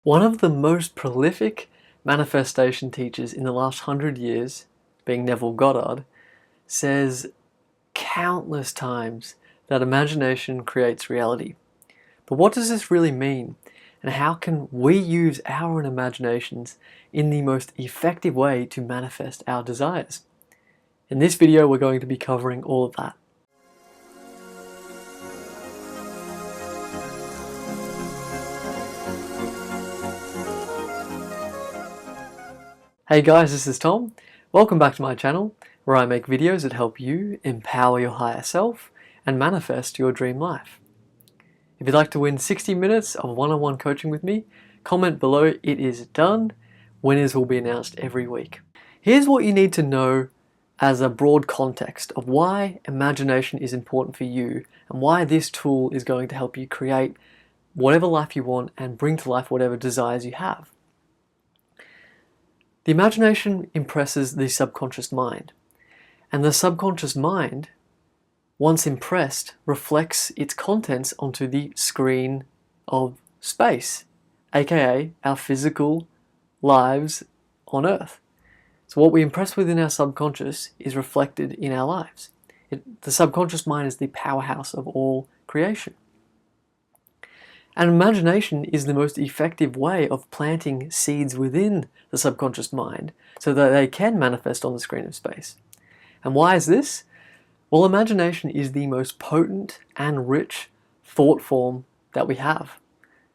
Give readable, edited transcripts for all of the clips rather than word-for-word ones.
One of the most prolific manifestation teachers in the last 100 years, being Neville Goddard, says countless times that imagination creates reality. But what does this really mean? And how can we use our own imaginations in the most effective way to manifest our desires? In this video, we're going to be covering all of that. Hey guys, this is Tom. Welcome back to my channel, where I make videos that help you empower your higher self and manifest your dream life. If you'd like to win 60 minutes of one-on-one coaching with me, comment below "it is done." Winners will be announced every week. Here's what you need to know as a broad context of why imagination is important for you and why this tool is going to help you create whatever life you want and bring to life whatever desires you have. The imagination impresses the subconscious mind, and the subconscious mind, once impressed, reflects its contents onto the screen of space, aka our physical lives on Earth. So what we impress within our subconscious is reflected in our lives. The subconscious mind is the powerhouse of all creation. And imagination is the most effective way of planting seeds within the subconscious mind so that they can manifest on the screen of space. And why is this? Well, imagination is the most potent and rich thought form that we have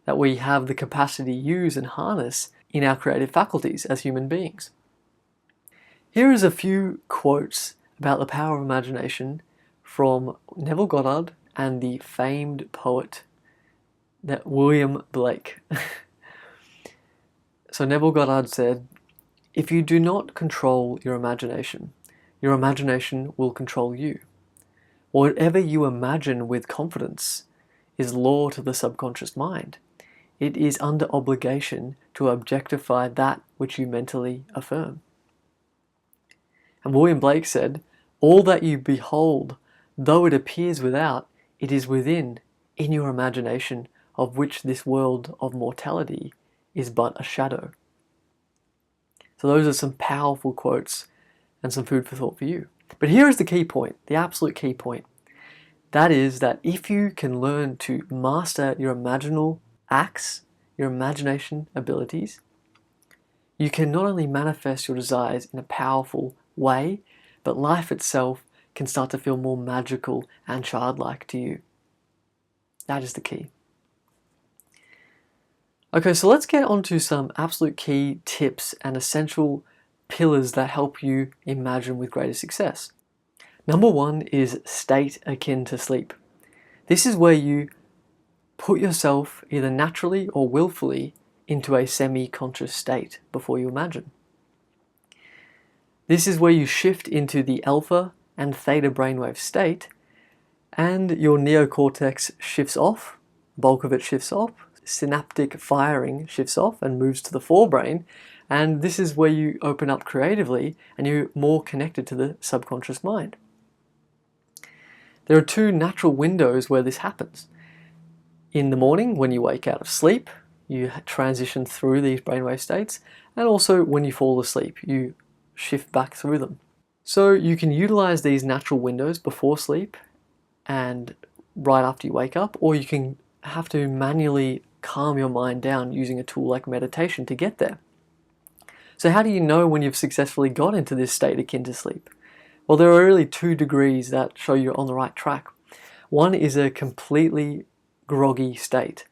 the capacity to use and harness in our creative faculties as human beings. Here is a few quotes about the power of imagination from Neville Goddard and the famed poet William Blake. So Neville Goddard said, "If you do not control your imagination will control you. Whatever you imagine with confidence is law to the subconscious mind. It is under obligation to objectify that which you mentally affirm." And William Blake said, "All that you behold, though it appears without, it is within, in your imagination, of which this world of mortality is but a shadow." So those are some powerful quotes and some food for thought for you. But here is the key point, the absolute key point. That is that if you can learn to master your imaginal acts, your imagination abilities, you can not only manifest your desires in a powerful way, but life itself can start to feel more magical and childlike to you. That is the key. Okay, so let's get on to some absolute key tips and essential pillars that help you imagine with greater success. Number one is state akin to sleep. This is where you put yourself either naturally or willfully into a semi-conscious state before you imagine. This is where you shift into the alpha and theta brainwave state, and your neocortex shifts off, bulk of it shifts off, synaptic firing shifts off and moves to the forebrain, and this is where you open up creatively and you're more connected to the subconscious mind. There are two natural windows where this happens. In the morning, when you wake out of sleep, you transition through these brainwave states, and also when you fall asleep, you shift back through them. So you can utilize these natural windows before sleep and right after you wake up, or you can have to manually calm your mind down using a tool like meditation to get there. So how do you know when you've successfully got into this state akin to sleep? Well, there are really 2 degrees that show you're on the right track. One is a completely groggy state.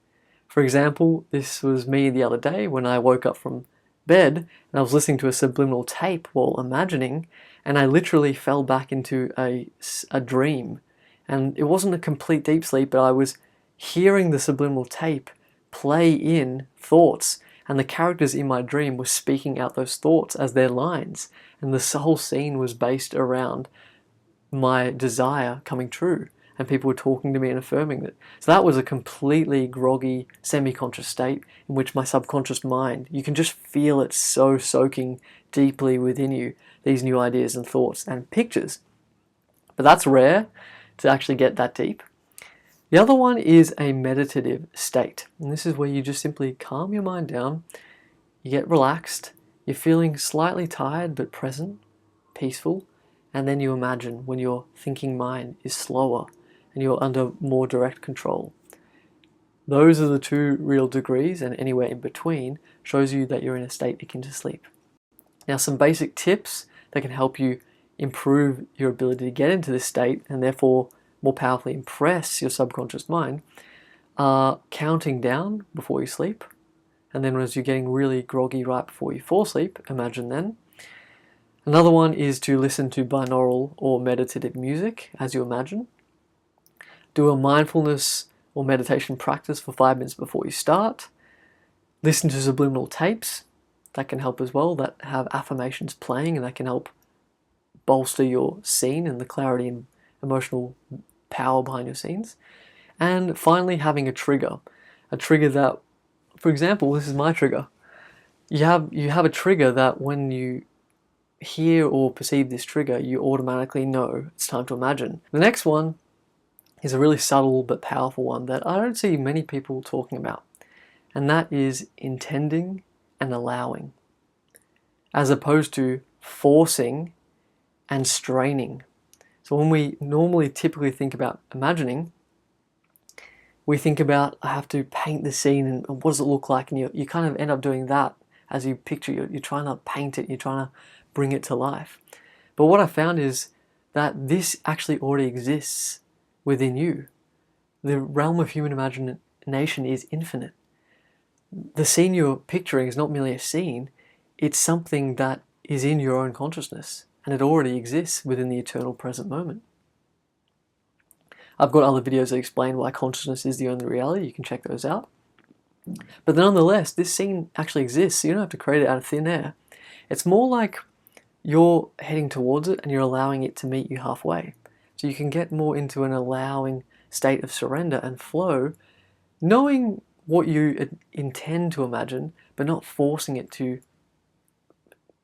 For example, this was me the other day when I woke up from bed and I was listening to a subliminal tape while imagining, and I literally fell back into a dream. And it wasn't a complete deep sleep, but I was hearing the subliminal tape play in thoughts, and the characters in my dream were speaking out those thoughts as their lines, and the whole scene was based around my desire coming true, and people were talking to me and affirming it. So that was a completely groggy, semi-conscious state in which my subconscious mind, you can just feel it so soaking deeply within you, these new ideas and thoughts and pictures. But that's rare to actually get that deep. The other one is a meditative state, and this is where you just simply calm your mind down, you get relaxed, you're feeling slightly tired but present, peaceful, and then you imagine when your thinking mind is slower and you're under more direct control. Those are the two real degrees, and anywhere in between shows you that you're in a state akin to sleep. Now, some basic tips that can help you improve your ability to get into this state and therefore more powerfully impress your subconscious mind are counting down before you sleep, and then as you're getting really groggy right before you fall asleep, imagine then. Another one is to listen to binaural or meditative music as you imagine. Do a mindfulness or meditation practice for 5 minutes before you start. Listen to subliminal tapes, that can help as well, that have affirmations playing, and that can help bolster your scene and the clarity and emotional power behind your scenes. And finally, having a trigger that, for example, this is my trigger. You have a trigger that when you hear or perceive this trigger, you automatically know it's time to imagine. The next one is a really subtle but powerful one that I don't see many people talking about, and that is intending and allowing, as opposed to forcing and straining. So when we normally typically think about imagining, we think about, I have to paint the scene and what does it look like, and you kind of end up doing that as you picture, you're trying to paint it, you're trying to bring it to life. But what I found is that this actually already exists within you. The realm of human imagination is infinite. The scene you're picturing is not merely a scene, it's something that is in your own consciousness, and it already exists within the eternal present moment. I've got other videos that explain why consciousness is the only reality, you can check those out. But nonetheless, this scene actually exists, so you don't have to create it out of thin air. It's more like you're heading towards it and you're allowing it to meet you halfway. So you can get more into an allowing state of surrender and flow, knowing what you intend to imagine, but not forcing it to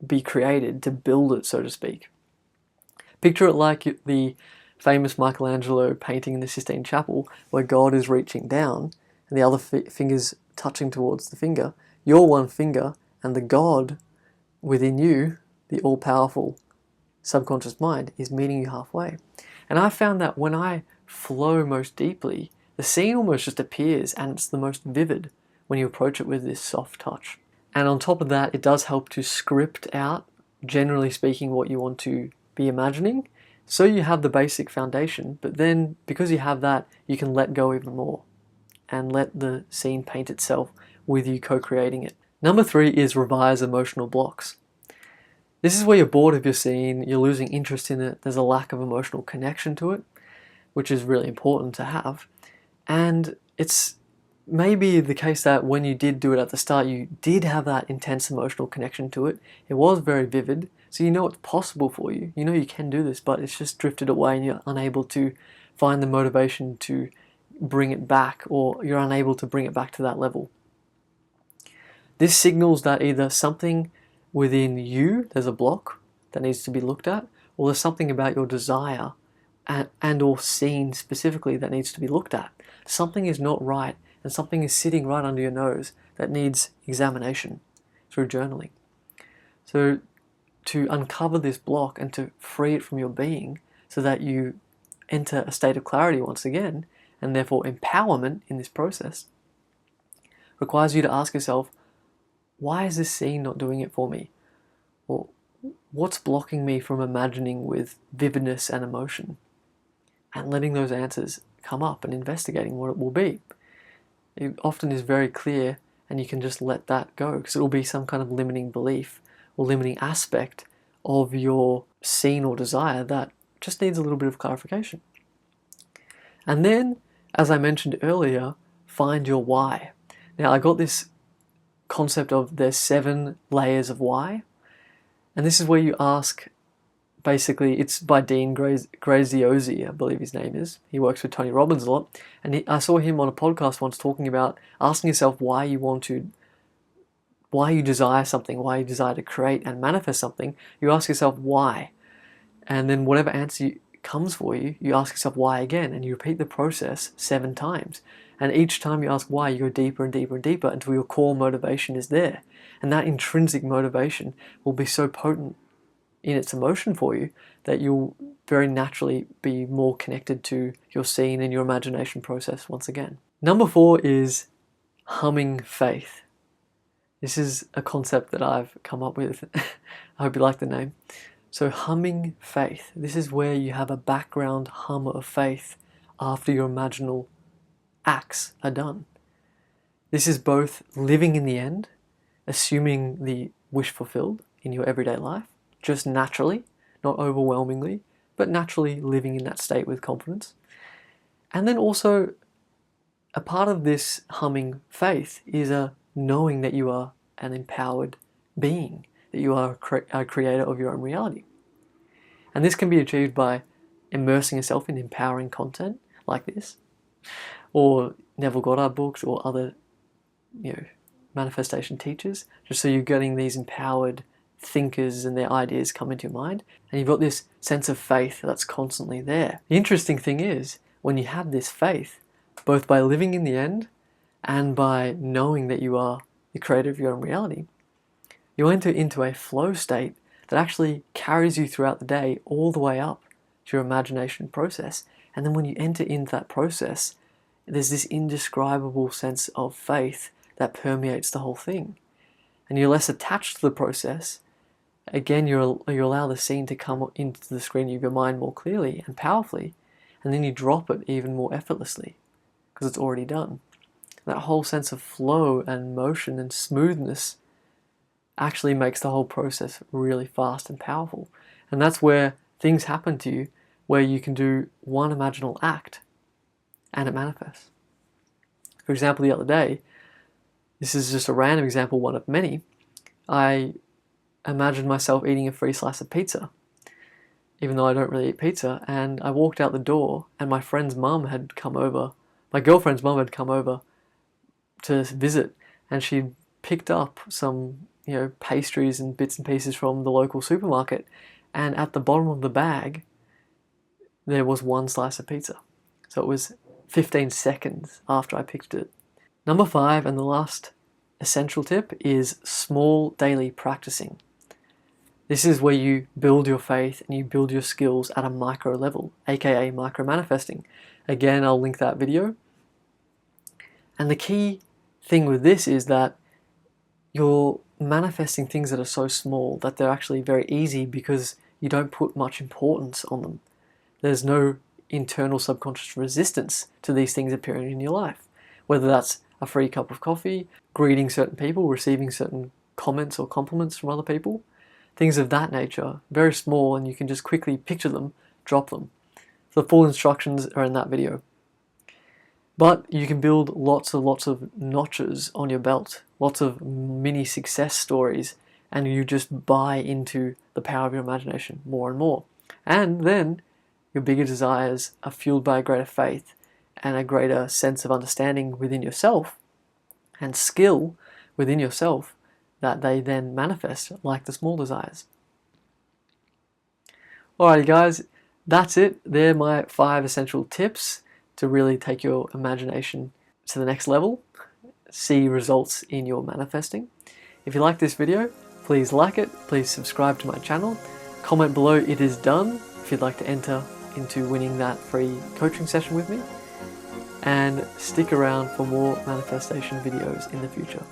be created, to build it, so to speak. Picture it like the famous Michelangelo painting in the Sistine Chapel, where God is reaching down and the other finger's touching towards the finger. Your one finger and the God within you, the all-powerful subconscious mind, is meeting you halfway. And I found that when I flow most deeply, the scene almost just appears, and it's the most vivid when you approach it with this soft touch. And on top of that, it does help to script out, generally speaking, what you want to be imagining, so you have the basic foundation, but then because you have that, you can let go even more and let the scene paint itself with you co-creating it. Number 3 is revise emotional blocks. This is where you're bored of your scene, you're losing interest in it, there's a lack of emotional connection to it, which is really important to have. And it's maybe the case that when you did do it at the start, you did have that intense emotional connection to it. It was very vivid, so you know it's possible for you. You know you can do this, but it's just drifted away and you're unable to find the motivation to bring it back, or you're unable to bring it back to that level. This signals that either something within you, there's a block that needs to be looked at, or there's something about your desire and or scene specifically that needs to be looked at. Something is not right, and something is sitting right under your nose that needs examination through journaling. So to uncover this block and to free it from your being so that you enter a state of clarity once again, and therefore empowerment in this process, requires you to ask yourself, why is this scene not doing it for me? Or what's blocking me from imagining with vividness and emotion? And letting those answers come up and investigating what it will be. It often is very clear, and you can just let that go, because it will be some kind of limiting belief or limiting aspect of your scene or desire that just needs a little bit of clarification. And then, as I mentioned earlier, find your why. Now, I got this concept of there's 7 layers of why, and this is where you ask, basically, it's by Dean Graziosi, I believe his name is. He works with Tony Robbins a lot, and I saw him on a podcast once talking about asking yourself why you desire something, why you desire to create and manifest something. You ask yourself why, and then whatever answer comes for you, you ask yourself why again, and you repeat the process 7 times. And each time you ask why, you go deeper and deeper and deeper until your core motivation is there. And that intrinsic motivation will be so potent in its emotion for you that you'll very naturally be more connected to your scene and your imagination process once again. Number 4 is humming faith. This is a concept that I've come up with. I hope you like the name. So humming faith. This is where you have a background hum of faith after your imaginal acts are done. This is both living in the end, assuming the wish fulfilled in your everyday life, just naturally, not overwhelmingly, but naturally living in that state with confidence. And then also, a part of this humming faith is a knowing that you are an empowered being, that you are a creator of your own reality. And this can be achieved by immersing yourself in empowering content like this, or Neville Goddard books, or other manifestation teachers, just so you're getting these empowered thinkers and their ideas come into your mind, and you've got this sense of faith that's constantly there. The interesting thing is, when you have this faith, both by living in the end and by knowing that you are the creator of your own reality, you enter into a flow state that actually carries you throughout the day all the way up to your imagination process. And then when you enter into that process, there's this indescribable sense of faith that permeates the whole thing. And you're less attached to the process. Again, you allow the scene to come into the screen of your mind more clearly and powerfully, and then you drop it even more effortlessly because it's already done. That whole sense of flow and motion and smoothness actually makes the whole process really fast and powerful. And that's where things happen to you, where you can do one imaginal act and it manifests. For example, the other day, this is just a random example, one of many, I imagined myself eating a free slice of pizza, even though I don't really eat pizza, and I walked out the door and my friend's mum had come over, my girlfriend's mum had come over to visit, and she'd picked up some pastries and bits and pieces from the local supermarket, and at the bottom of the bag there was one slice of pizza. So it was 15 seconds after I picked it. Number 5, and the last essential tip, is small daily practicing. This is where you build your faith and you build your skills at a micro level, aka micro manifesting. Again, I'll link that video. And the key thing with this is that you're manifesting things that are so small that they're actually very easy because you don't put much importance on them. There's no internal subconscious resistance to these things appearing in your life, whether that's a free cup of coffee, greeting certain people, receiving certain comments or compliments from other people, things of that nature, very small, and you can just quickly picture them, drop them. The full instructions are in that video. But you can build lots of notches on your belt, lots of mini success stories, and you just buy into the power of your imagination more and more. And then your bigger desires are fueled by a greater faith and a greater sense of understanding within yourself and skill within yourself that they then manifest like the small desires. Alrighty guys, that's it. They're my 5 essential tips to really take your imagination to the next level, see results in your manifesting. If you like this video, please like it, please subscribe to my channel, comment below "it is done" if you'd like to enter into winning that free coaching session with me, and stick around for more manifestation videos in the future.